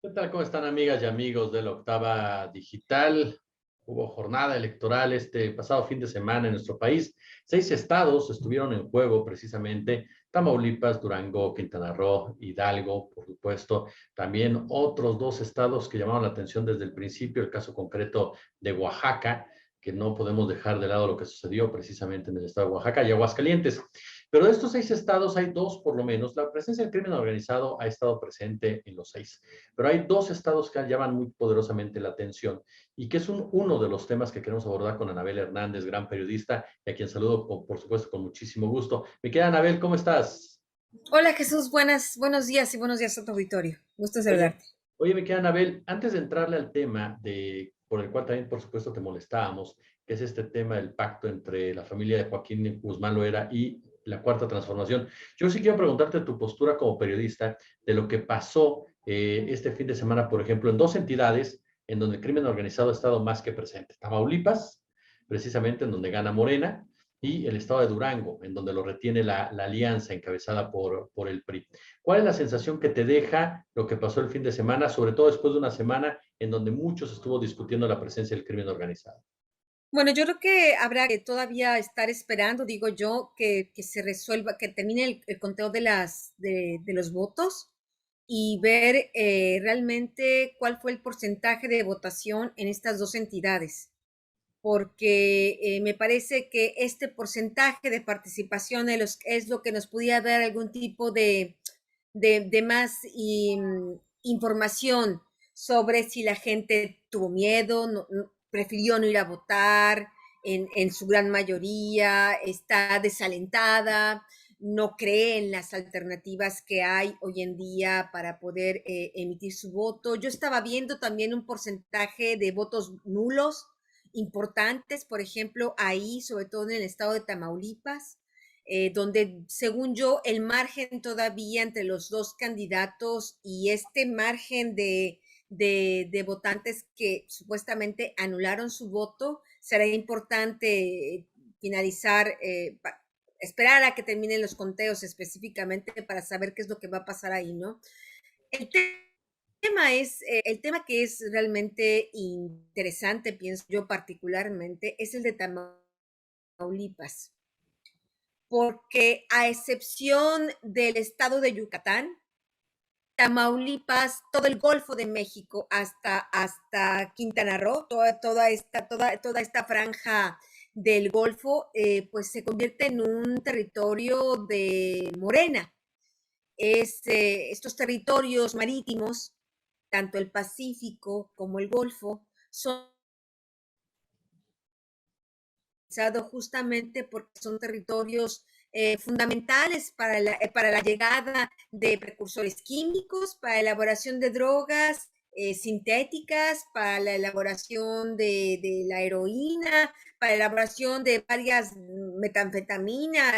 ¿Qué tal? ¿Cómo están amigas y amigos de la Octava Digital? Hubo jornada electoral este pasado fin de semana en nuestro país. 6 estados estuvieron en juego precisamente: Tamaulipas, Durango, Quintana Roo, Hidalgo, por supuesto. También otros 2 estados que llamaron la atención desde el principio, el caso concreto de Oaxaca, que no podemos dejar de lado lo que sucedió precisamente en el estado de Oaxaca y Aguascalientes. Pero de estos 6 estados hay dos, por lo menos, la presencia del crimen organizado ha estado presente en los 6, pero hay 2 estados que llaman muy poderosamente la atención y que es uno de los temas que queremos abordar con Anabel Hernández, gran periodista, y a quien saludo, por supuesto, con muchísimo gusto. Mi querida Anabel, ¿cómo estás? Hola Jesús, buenos días y buenos días a tu auditorio. Gusto en Oye, saludarte. oye, mi querida Anabel, antes de entrarle al tema por el cual también, por supuesto, te molestábamos, que es este tema del pacto entre la familia de Joaquín Guzmán Loera y la Cuarta Transformación, yo sí quiero preguntarte tu postura como periodista de lo que pasó este fin de semana, por ejemplo, en 2 entidades en donde el crimen organizado ha estado más que presente. Tamaulipas, precisamente en donde gana Morena, y el estado de Durango, en donde lo retiene la alianza encabezada por el PRI. ¿Cuál es la sensación que te deja lo que pasó el fin de semana, sobre todo después de una semana en donde muchos estuvo discutiendo la presencia del crimen organizado? Bueno, yo creo que habrá que todavía estar esperando, digo yo, que se resuelva, que termine el conteo de los votos y ver realmente cuál fue el porcentaje de votación en estas dos entidades, porque me parece que este porcentaje de participación es lo que nos podía dar algún tipo de más información sobre si la gente tuvo miedo, prefirió no ir a votar en su gran mayoría, está desalentada, no cree en las alternativas que hay hoy en día para poder emitir su voto. Yo estaba viendo también un porcentaje de votos nulos importantes, por ejemplo, ahí, sobre todo en el estado de Tamaulipas, donde, según yo, el margen todavía entre los dos candidatos y este margen de votantes que supuestamente anularon su voto, será importante finalizar, esperar a que terminen los conteos específicamente para saber qué es lo que va a pasar ahí, ¿no? El el tema que es realmente interesante, pienso yo particularmente, es el de Tamaulipas, porque a excepción del estado de Yucatán, Tamaulipas, todo el Golfo de México hasta Quintana Roo, toda esta franja del Golfo, pues se convierte en un territorio de Morena. Estos territorios marítimos, tanto el Pacífico como el Golfo, son justamente porque son territorios fundamentales para la llegada de precursores químicos, para la elaboración de drogas sintéticas, para la elaboración de la heroína, para la elaboración de varias metanfetamina,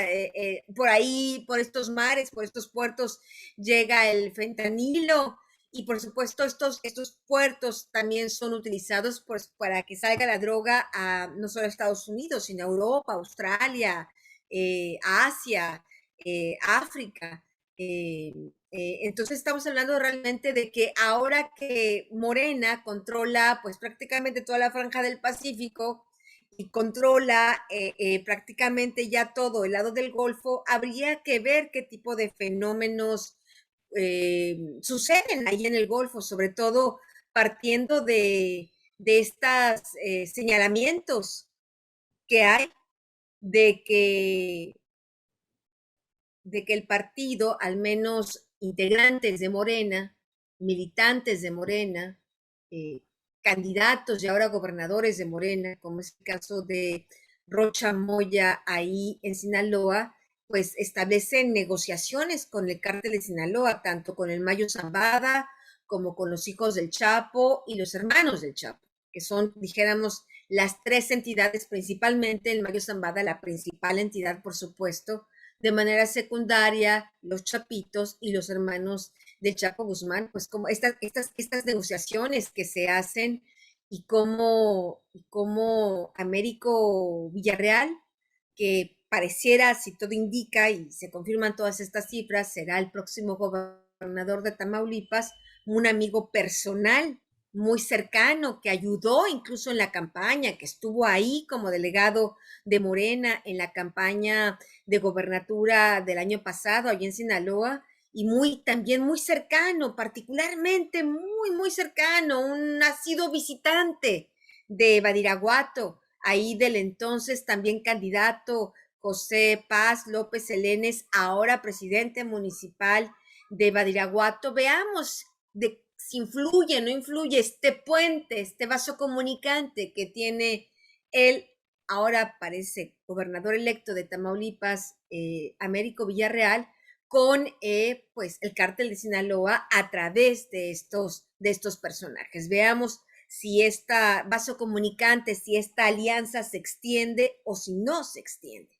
por ahí, por estos mares, por estos puertos llega el fentanilo, y por supuesto, estos puertos también son utilizados pues, para que salga la droga a no solo a Estados Unidos, sino a Europa, Australia, Asia, África. Entonces estamos hablando realmente de que ahora que Morena controla pues prácticamente toda la franja del Pacífico y controla prácticamente ya todo el lado del Golfo, habría que ver qué tipo de fenómenos suceden ahí en el Golfo, sobre todo partiendo de estos señalamientos que hay de que, de que el partido, al menos integrantes de Morena, militantes de Morena, eh, candidatos y ahora gobernadores de Morena, como es el caso de Rocha Moya ahí en Sinaloa, pues establecen negociaciones con el cártel de Sinaloa, tanto con el Mayo Zambada como con los hijos del Chapo y los hermanos del Chapo, que son, dijéramos, las tres entidades, principalmente el Mayo Zambada, la principal entidad, por supuesto, de manera secundaria, los Chapitos y los hermanos del Chapo Guzmán, pues como estas negociaciones que se hacen y cómo Américo Villarreal, que pareciera, si todo indica y se confirman todas estas cifras, será el próximo gobernador de Tamaulipas, un amigo personal muy cercano, que ayudó incluso en la campaña, que estuvo ahí como delegado de Morena en la campaña de gobernatura del año pasado, allí en Sinaloa, y también muy cercano, particularmente muy cercano, un nacido visitante de Badiraguato, ahí del entonces también candidato José Paz López Elenes, ahora presidente municipal de Badiraguato. Veamos de si influye o no influye este puente, este vaso comunicante que tiene el ahora parece gobernador electo de Tamaulipas, Américo Villarreal, con pues el cártel de Sinaloa a través de estos personajes. Veamos si esta vaso comunicante, si esta alianza se extiende o si no se extiende.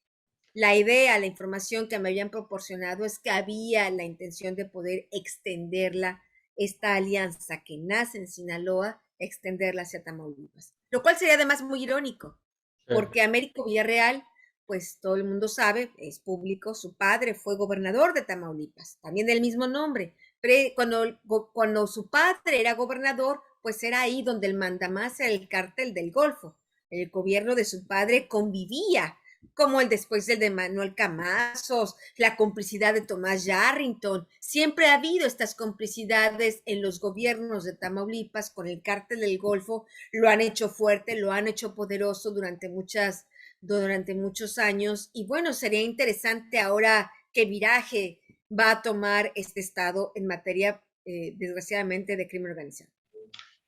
La idea, la información que me habían proporcionado es que había la intención de poder extenderla, esta alianza que nace en Sinaloa, extenderla hacia Tamaulipas. Lo cual sería además muy irónico, Sí. porque Américo Villarreal, pues todo el mundo sabe, es público, su padre fue gobernador de Tamaulipas, también del mismo nombre. Pero cuando su padre era gobernador, pues era ahí donde el mandamás era el cártel del Golfo. El gobierno de su padre convivía como el después del de Manuel Camazos, la complicidad de Tomás Yarrington. Siempre ha habido estas complicidades en los gobiernos de Tamaulipas con el cártel del Golfo, lo han hecho fuerte, lo han hecho poderoso durante muchos años, y bueno, sería interesante ahora qué viraje va a tomar este estado en materia, desgraciadamente, de crimen organizado.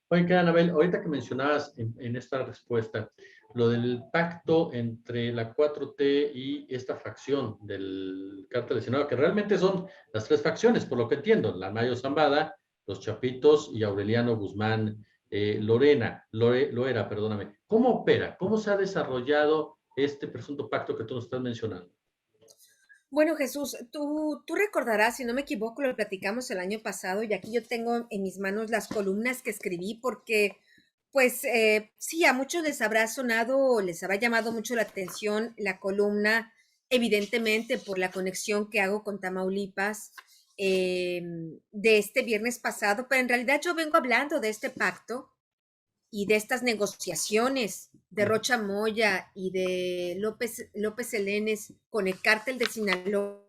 Oye, Anabel, ahorita que mencionabas en esta respuesta lo del pacto entre la 4T y esta facción del cártel de Sinaloa, que realmente son las tres facciones, por lo que entiendo, la Mayo Zambada, los Chapitos y Aureliano Guzmán Loera, perdóname. ¿Cómo opera? ¿Cómo se ha desarrollado este presunto pacto que tú nos estás mencionando? Bueno, Jesús, tú recordarás, si no me equivoco, lo platicamos el año pasado y aquí yo tengo en mis manos las columnas que escribí porque, pues, sí, a muchos les habrá sonado, les habrá llamado mucho la atención la columna, evidentemente por la conexión que hago con Tamaulipas, de este viernes pasado, pero en realidad yo vengo hablando de este pacto y de estas negociaciones de Rocha Moya y de López Elenes con el cártel de Sinaloa,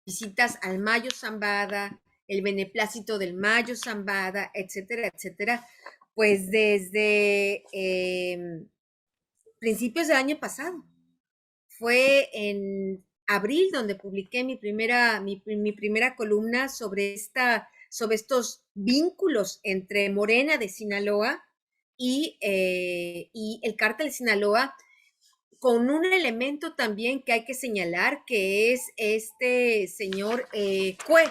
visitas al Mayo Zambada, el beneplácito del Mayo Zambada, etcétera, etcétera, pues desde principios del año pasado. Fue en abril donde publiqué mi primera columna sobre estos vínculos entre Morena de Sinaloa y el cártel de Sinaloa, con un elemento también que hay que señalar, que es este señor Cue,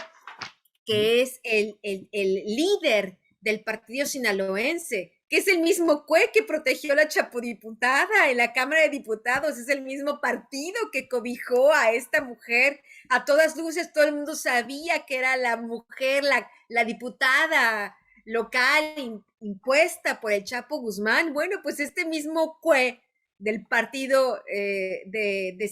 que es el líder del partido sinaloense, que es el mismo Cue que protegió a la chapudiputada en la Cámara de Diputados, es el mismo partido que cobijó a esta mujer. A todas luces, todo el mundo sabía que era la mujer, la diputada local impuesta por el Chapo Guzmán. Bueno, pues este mismo Cue del partido de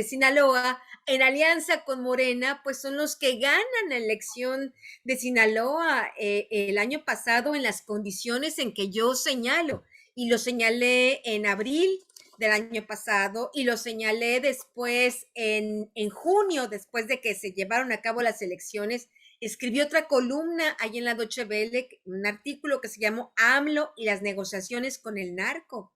Sinaloa, en alianza con Morena, pues son los que ganan la elección de Sinaloa el año pasado en las condiciones en que yo señalo. Y lo señalé en abril del año pasado y lo señalé después en junio, después de que se llevaron a cabo las elecciones. Escribí otra columna ahí en la Deutsche Welle, un artículo que se llamó AMLO y las negociaciones con el narco,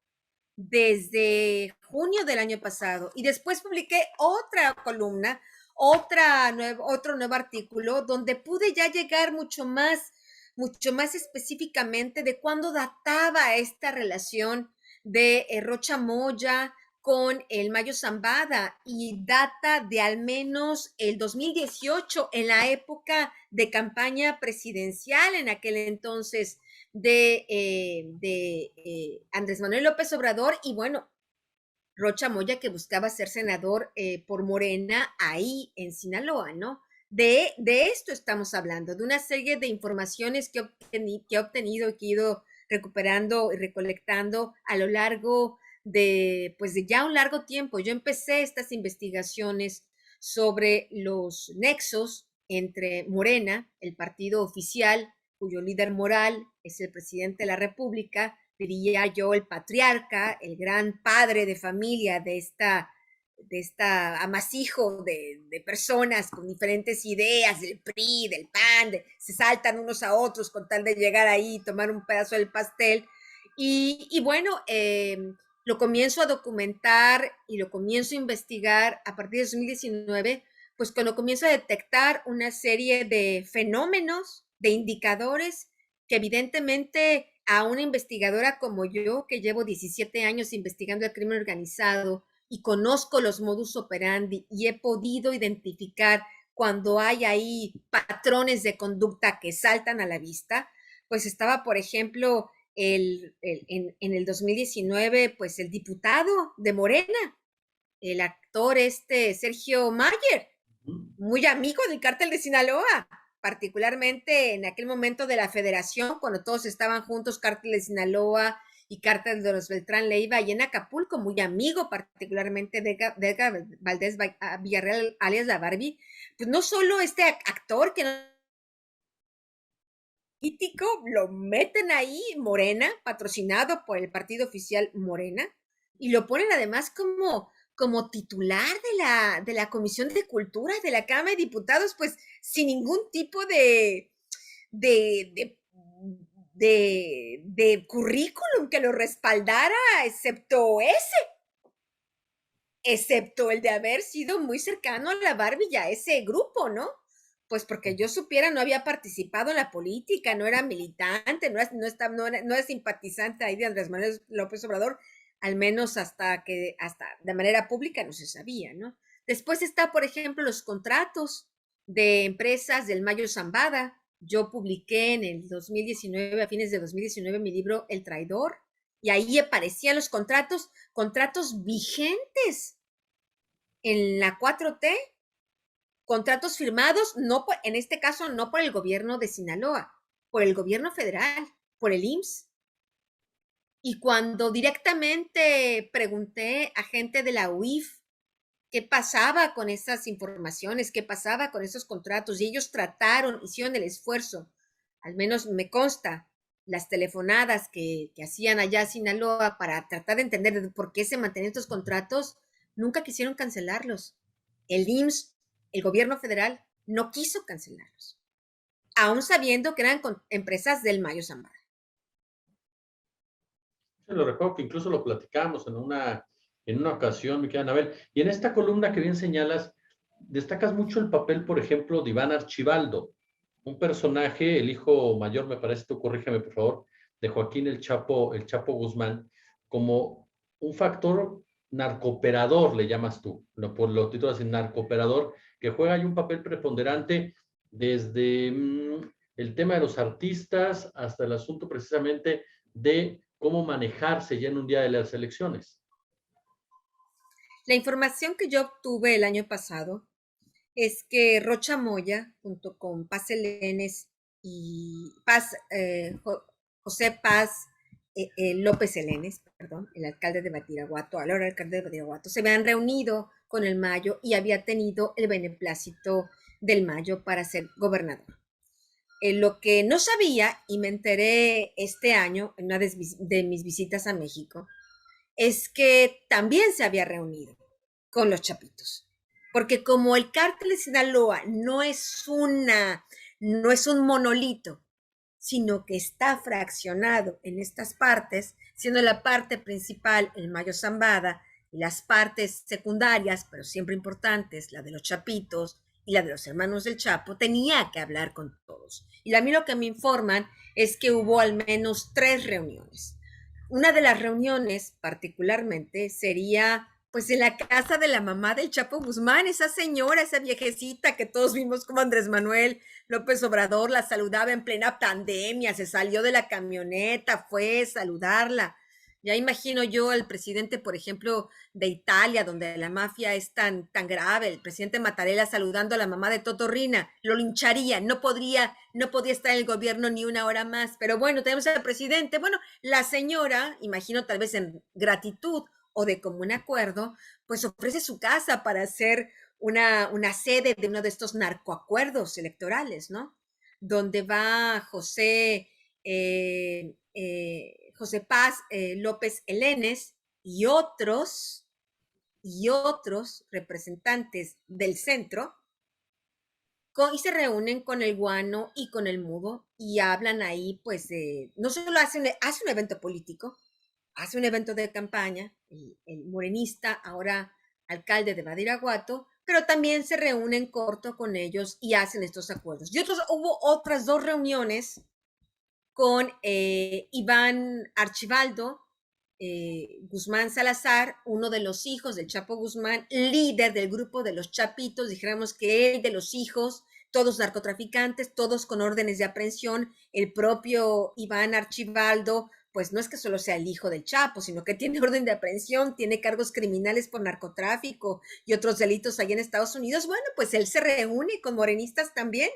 desde junio del año pasado, y después publiqué otra columna, otro nuevo artículo donde pude ya llegar mucho más específicamente de cuándo databa esta relación de Rocha Moya con el Mayo Zambada, y data de al menos el 2018, en la época de campaña presidencial en aquel entonces de Andrés Manuel López Obrador, y bueno, Rocha Moya, que buscaba ser senador por Morena ahí en Sinaloa, ¿no? De esto estamos hablando, de una serie de informaciones que he obtenido y que he ido recuperando y recolectando a lo largo pues de ya un largo tiempo. Yo empecé estas investigaciones sobre los nexos entre Morena, el partido oficial, cuyo líder moral es el presidente de la República, diría yo el patriarca, el gran padre de familia de esta amasijo de personas con diferentes ideas, del PRI, del PAN, se saltan unos a otros con tal de llegar ahí, tomar un pedazo del pastel. Y bueno, lo comienzo a documentar y lo comienzo a investigar a partir de 2019, pues cuando comienzo a detectar una serie de fenómenos, de indicadores que evidentemente a una investigadora como yo, que llevo 17 años investigando el crimen organizado y conozco los modus operandi y he podido identificar cuando hay ahí patrones de conducta que saltan a la vista, pues estaba, por ejemplo, en el 2019, pues el diputado de Morena, el actor Sergio Mayer, muy amigo del cártel de Sinaloa, particularmente en aquel momento de la federación, cuando todos estaban juntos, cártel de Sinaloa y cártel de los Beltrán Leiva, y en Acapulco, muy amigo particularmente de Edgar Valdés Villarreal, alias la Barbie, pues no solo este actor que político, lo meten ahí, Morena, patrocinado por el partido oficial Morena, y lo ponen además como titular de la Comisión de Cultura de la Cámara de Diputados, pues sin ningún tipo de, de, de currículum que lo respaldara, excepto el de haber sido muy cercano a la Barbie y a ese grupo, ¿no? Pues porque yo supiera, no había participado en la política, no era militante, no era simpatizante ahí de Andrés Manuel López Obrador, al menos hasta de manera pública no se sabía, ¿no? Después está, por ejemplo, los contratos de empresas del Mayo Zambada. Yo publiqué en el 2019, a fines de 2019, mi libro El Traidor, y ahí aparecían los contratos vigentes en la 4T, contratos firmados, no por, en este caso no por el gobierno de Sinaloa, por el gobierno federal, por el IMSS. Y cuando directamente pregunté a gente de la UIF qué pasaba con esas informaciones, qué pasaba con esos contratos, y ellos hicieron el esfuerzo, al menos me consta, las telefonadas que hacían allá a Sinaloa para tratar de entender por qué se mantenían estos contratos, nunca quisieron cancelarlos. El IMSS, el gobierno federal, no quiso cancelarlos, aún sabiendo que eran empresas del Mayo Zambada. Yo lo recuerdo que incluso lo platicamos en una ocasión, mi querida Anabel. Y en esta columna que bien señalas, destacas mucho el papel, por ejemplo, de Iván Archibaldo, un personaje, el hijo mayor, me parece, tú corrígeme por favor, de Joaquín el Chapo Guzmán, como un factor narcooperador, le llamas tú, por lo titulas en narcooperador, que juega ahí un papel preponderante desde el tema de los artistas hasta el asunto precisamente de cómo manejarse ya en un día de las elecciones. La información que yo obtuve el año pasado es que Rocha Moya, junto con Paz Elenes y José Paz López Elenes, perdón, el alcalde de Badiraguato, ahora alcalde de Badiraguato, se habían reunido con el Mayo y había tenido el beneplácito del Mayo para ser gobernador. Lo que no sabía, y me enteré este año en una de mis visitas a México, es que también se había reunido con los Chapitos. Porque como el cártel de Sinaloa no es un monolito, sino que está fraccionado en estas partes, siendo la parte principal el Mayo Zambada y las partes secundarias, pero siempre importantes, la de los Chapitos y la de los hermanos del Chapo, tenía que hablar con todos. Y a mí lo que me informan es que hubo al menos 3 reuniones. Una de las reuniones particularmente sería pues en la casa de la mamá del Chapo Guzmán, esa señora, esa viejecita que todos vimos como Andrés Manuel López Obrador la saludaba en plena pandemia, se salió de la camioneta, fue a saludarla. Ya imagino yo al presidente, por ejemplo, de Italia, donde la mafia es tan grave, el presidente Mattarella saludando a la mamá de Toto Rina, lo lincharía, no podría estar en el gobierno ni una hora más. Pero bueno, tenemos al presidente. Bueno, la señora, imagino tal vez en gratitud o de común acuerdo, pues ofrece su casa para hacer una sede de uno de estos narcoacuerdos electorales, ¿no? Donde va José Paz López Elenes y otros representantes del centro y se reúnen con el guano y con el mudo y hablan ahí, pues, no solo hace un evento político, hace un evento de campaña, el morenista, ahora alcalde de Badiraguato, pero también se reúne en corto con ellos y hacen estos acuerdos. Hubo otras 2 reuniones con Iván Archibaldo, Guzmán Salazar, uno de los hijos del Chapo Guzmán, líder del grupo de los Chapitos, dijéramos que él, de los hijos, todos narcotraficantes, todos con órdenes de aprehensión, el propio Iván Archibaldo, pues no es que solo sea el hijo del Chapo, sino que tiene orden de aprehensión, tiene cargos criminales por narcotráfico y otros delitos allá en Estados Unidos. Bueno, pues él se reúne con morenistas también,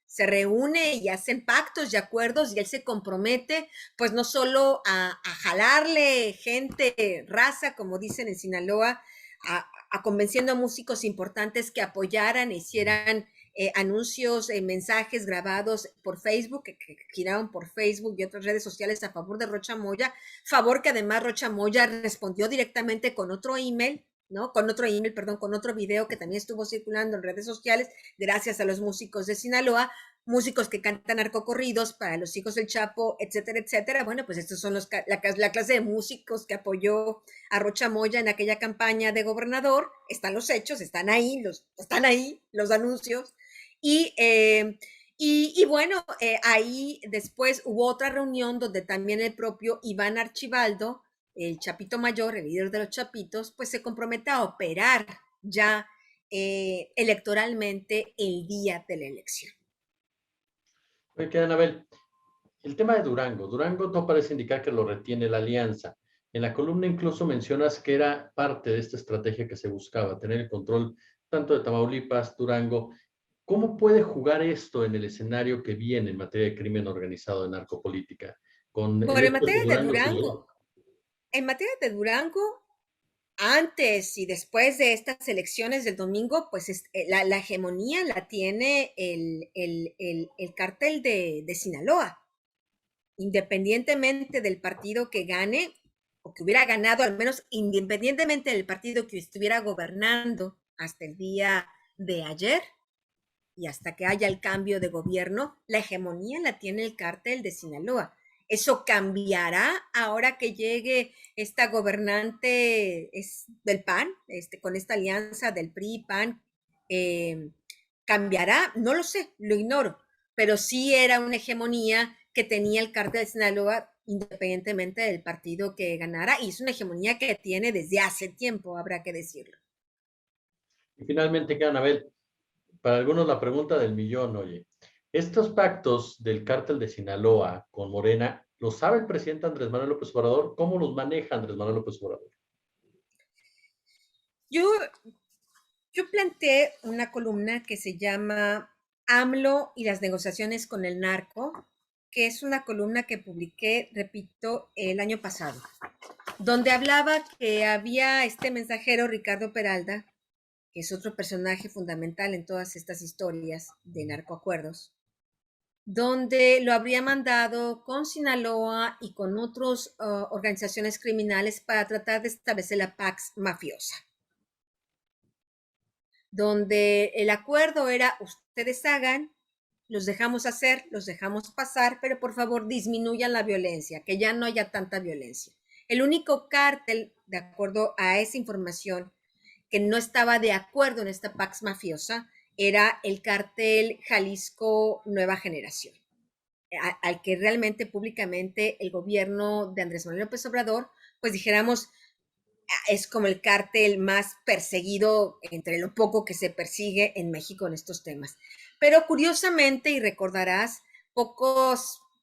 se reúne y hacen pactos y acuerdos y él se compromete, pues no solo a jalarle gente, raza, como dicen en Sinaloa, convenciendo a músicos importantes que apoyaran, hicieran anuncios, mensajes grabados por Facebook, que giraron por Facebook y otras redes sociales a favor de Rocha Moya, favor que además Rocha Moya respondió directamente con otro email, ¿no? Con otro video que también estuvo circulando en redes sociales, gracias a los músicos de Sinaloa, músicos que cantan narcocorridos para los hijos del Chapo, etcétera, etcétera. Bueno, pues estos son la clase de músicos que apoyó a Rocha Moya en aquella campaña de gobernador. Están los hechos, están ahí los anuncios. Y bueno, ahí después hubo otra reunión donde también el propio Iván Archibaldo, el Chapito Mayor, el líder de los Chapitos, pues se compromete a operar ya electoralmente el día de la elección. Oye, Anabel, el tema de Durango. Durango no parece indicar que lo retiene la alianza. En la columna incluso mencionas que era parte de esta estrategia que se buscaba, tener el control tanto de Tamaulipas, Durango. ¿Cómo puede jugar esto en el escenario que viene en materia de crimen organizado de narcopolítica? Con el Bueno, hecho de que Durango sigue. en materia de Durango, antes y después de estas elecciones del domingo, pues la hegemonía la tiene el cártel de Sinaloa. Independientemente del partido que gane, o que hubiera ganado, al menos independientemente del partido que estuviera gobernando hasta el día de ayer y hasta que haya el cambio de gobierno, la hegemonía la tiene el cártel de Sinaloa. Eso cambiará ahora que llegue esta gobernante del PAN, con esta alianza del PRI-PAN. ¿Cambiará? No lo sé, lo ignoro, pero sí era una hegemonía que tenía el cártel de Sinaloa independientemente del partido que ganara, y es una hegemonía que tiene desde hace tiempo, habrá que decirlo. Y finalmente, Anabel, para algunos la pregunta del millón, oye, estos pactos del cártel de Sinaloa con Morena, ¿lo sabe el presidente Andrés Manuel López Obrador? ¿Cómo los maneja Andrés Manuel López Obrador? Yo, yo planteé una columna que se llama AMLO y las negociaciones con el narco, que es una columna que publiqué, repito, el año pasado, donde hablaba que había este mensajero, Ricardo Peralta, que es otro personaje fundamental en todas estas historias de narcoacuerdos, donde lo habría mandado con Sinaloa y con otras organizaciones criminales para tratar de establecer la Pax mafiosa, donde el acuerdo era: ustedes hagan, los dejamos hacer, los dejamos pasar, pero por favor disminuyan la violencia, que ya no haya tanta violencia. El único cártel, de acuerdo a esa información, que no estaba de acuerdo en esta Pax mafiosa era el cártel Jalisco Nueva Generación, al que realmente públicamente el gobierno de Andrés Manuel López Obrador, pues dijéramos, es como el cártel más perseguido entre lo poco que se persigue en México en estos temas. Pero curiosamente, y recordarás,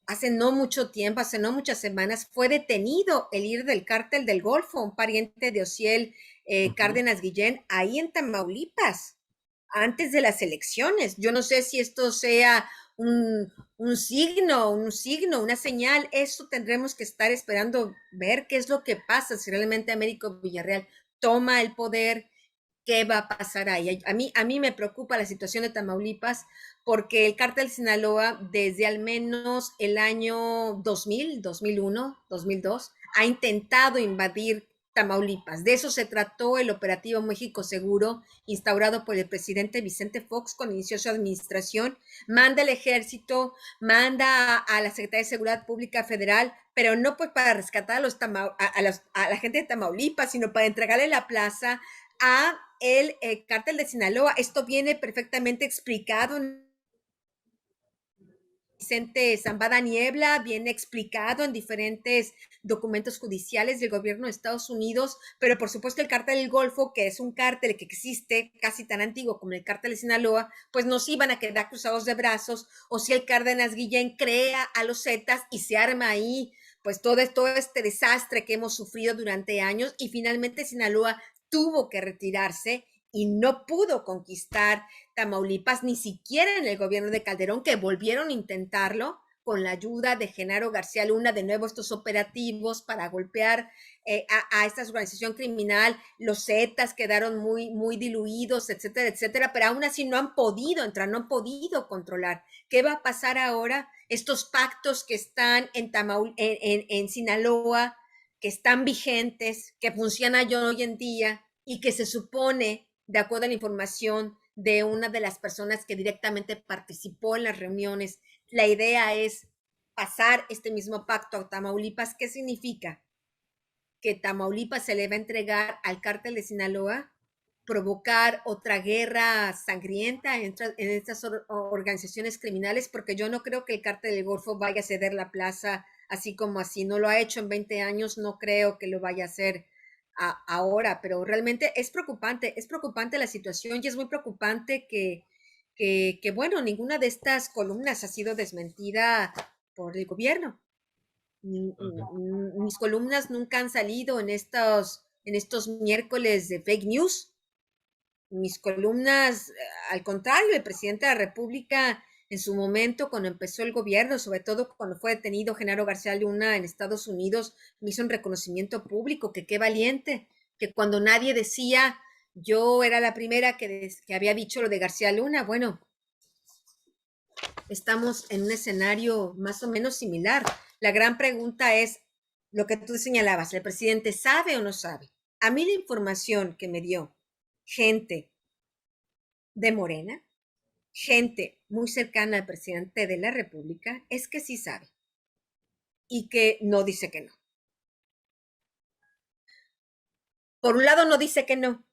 hace no mucho tiempo, hace no muchas semanas, fue detenido el líder del cártel del Golfo, un pariente de Ociel Cárdenas Guillén, ahí en Tamaulipas, antes de las elecciones. Yo no sé si esto sea un signo, una señal. Eso tendremos que estar esperando ver qué es lo que pasa si realmente Américo Villarreal toma el poder, qué va a pasar ahí. A mí me preocupa la situación de Tamaulipas porque el cártel Sinaloa desde al menos el año 2000, 2001, 2002 ha intentado invadir Tamaulipas. De eso se trató el operativo México Seguro, instaurado por el presidente Vicente Fox cuando inició su administración. Manda el ejército, manda a la Secretaría de Seguridad Pública Federal, pero no pues para rescatar a la gente de Tamaulipas, sino para entregarle la plaza a el cártel de Sinaloa. Esto viene perfectamente explicado en Vicente Zambada Niebla, viene explicado en diferentes documentos judiciales del gobierno de Estados Unidos, pero por supuesto el cártel del Golfo, que es un cártel que existe casi tan antiguo como el cártel de Sinaloa, pues nos iban a quedar cruzados de brazos, o si el Cárdenas Guillén crea a los Zetas y se arma ahí pues todo este desastre que hemos sufrido durante años, y finalmente Sinaloa tuvo que retirarse y no pudo conquistar Tamaulipas, ni siquiera en el gobierno de Calderón, que volvieron a intentarlo con la ayuda de Genaro García Luna, de nuevo estos operativos para golpear a esta organización criminal. Los Zetas quedaron muy diluidos, etcétera, etcétera, pero aún así no han podido entrar, no han podido controlar. ¿Qué va a pasar ahora? Estos pactos que están en Sinaloa, que están vigentes, que funcionan hoy en día y que se supone, de acuerdo a la información de una de las personas que directamente participó en las reuniones, la idea es pasar este mismo pacto a Tamaulipas. ¿Qué significa? Que Tamaulipas se le va a entregar al cártel de Sinaloa, provocar otra guerra sangrienta en estas organizaciones criminales, porque yo no creo que el cártel del Golfo vaya a ceder la plaza así como así. No lo ha hecho en 20 años, no creo que lo vaya a hacer ahora, pero realmente es preocupante la situación, y es muy preocupante que bueno, ninguna de estas columnas ha sido desmentida por el gobierno. Mis columnas nunca han salido en estos miércoles de fake news. Mis columnas, al contrario, el presidente de la República en su momento, cuando empezó el gobierno, sobre todo cuando fue detenido Genaro García Luna en Estados Unidos, me hizo un reconocimiento público, que qué valiente, que cuando nadie decía, yo era la primera que había dicho lo de García Luna. Bueno, estamos en un escenario más o menos similar. La gran pregunta es lo que tú señalabas, ¿el presidente sabe o no sabe? A mí la información que me dio gente de Morena, gente muy cercana al presidente de la República, es que sí sabe y que no dice que no. Por un lado no dice que no,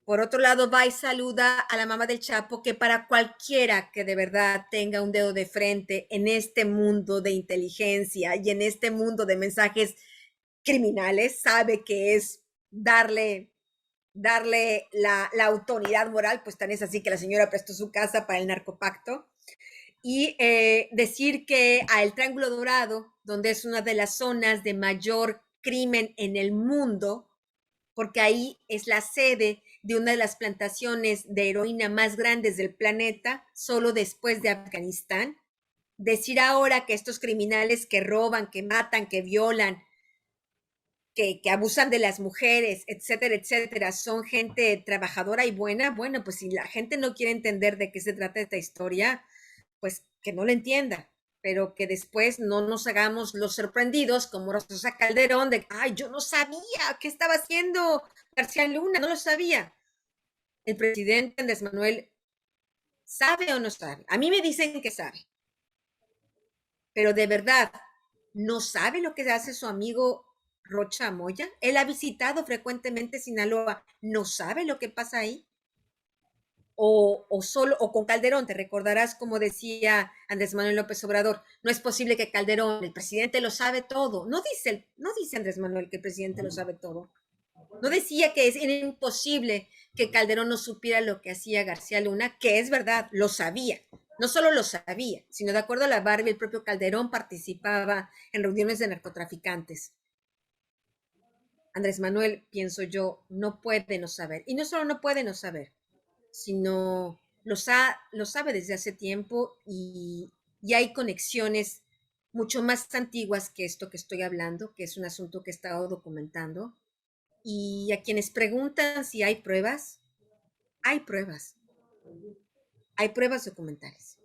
por otro lado va y saluda a la mamá del Chapo, que para cualquiera que de verdad tenga un dedo de frente en este mundo de inteligencia y en este mundo de mensajes criminales, sabe que es darle la autoridad moral. Pues tan es así que la señora prestó su casa para el narcopacto. Y decir que a el Triángulo Dorado, donde es una de las zonas de mayor crimen en el mundo, porque ahí es la sede de una de las plantaciones de heroína más grandes del planeta, solo después de Afganistán. Decir ahora que estos criminales que roban, que matan, que violan, que abusan de las mujeres, etcétera, etcétera, son gente trabajadora y buena. Bueno, pues si la gente no quiere entender de qué se trata esta historia, pues que no la entienda, pero que después no nos hagamos los sorprendidos como Rosa Calderón de, ay, yo no sabía qué estaba haciendo García Luna, no lo sabía. El presidente Andrés Manuel sabe o no sabe. A mí me dicen que sabe, pero de verdad, ¿no sabe lo que hace su amigo Rocha Moya? Él ha visitado frecuentemente Sinaloa, ¿no sabe lo que pasa ahí? O con Calderón, te recordarás como decía Andrés Manuel López Obrador, no es posible que Calderón, el presidente lo sabe todo. No dice Andrés Manuel que el presidente lo sabe todo. No decía que era imposible que Calderón no supiera lo que hacía García Luna, que es verdad, lo sabía. No solo lo sabía, sino de acuerdo a la Barbie, el propio Calderón participaba en reuniones de narcotraficantes. Andrés Manuel, pienso yo, no puede no saber. Y no solo no puede no saber, sino lo sabe desde hace tiempo, y hay conexiones mucho más antiguas que esto que estoy hablando, que es un asunto que he estado documentando. Y a quienes preguntan si hay pruebas, Hay pruebas documentales.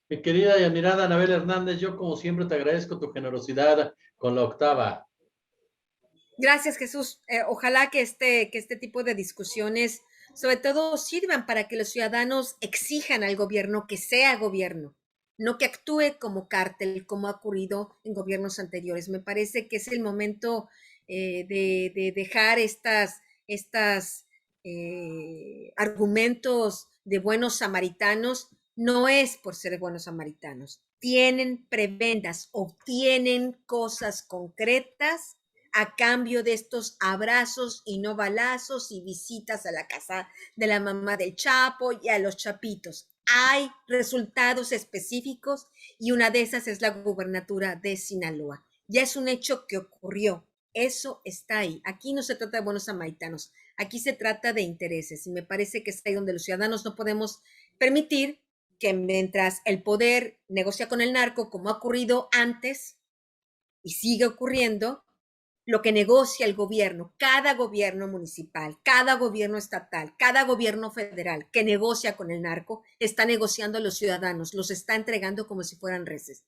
Mi querida y admirada Anabel Hernández, yo como siempre te agradezco tu generosidad con la octava. Gracias, Jesús. Ojalá que este tipo de discusiones, sobre todo, sirvan para que los ciudadanos exijan al gobierno que sea gobierno, no que actúe como cártel, como ha ocurrido en gobiernos anteriores. Me parece que es el momento de dejar estas argumentos de buenos samaritanos. No es por ser buenos samaritanos. Tienen prebendas, obtienen cosas concretas a cambio de estos abrazos y no balazos y visitas a la casa de la mamá del Chapo y a los chapitos. Hay resultados específicos y una de esas es la gubernatura de Sinaloa. Ya es un hecho que ocurrió. Eso está ahí. Aquí no se trata de buenos samaritanos. Aquí se trata de intereses y me parece que es ahí donde los ciudadanos no podemos permitir que mientras el poder negocia con el narco, como ha ocurrido antes y sigue ocurriendo, lo que negocia el gobierno, cada gobierno municipal, cada gobierno estatal, cada gobierno federal que negocia con el narco, está negociando a los ciudadanos, los está entregando como si fueran reses.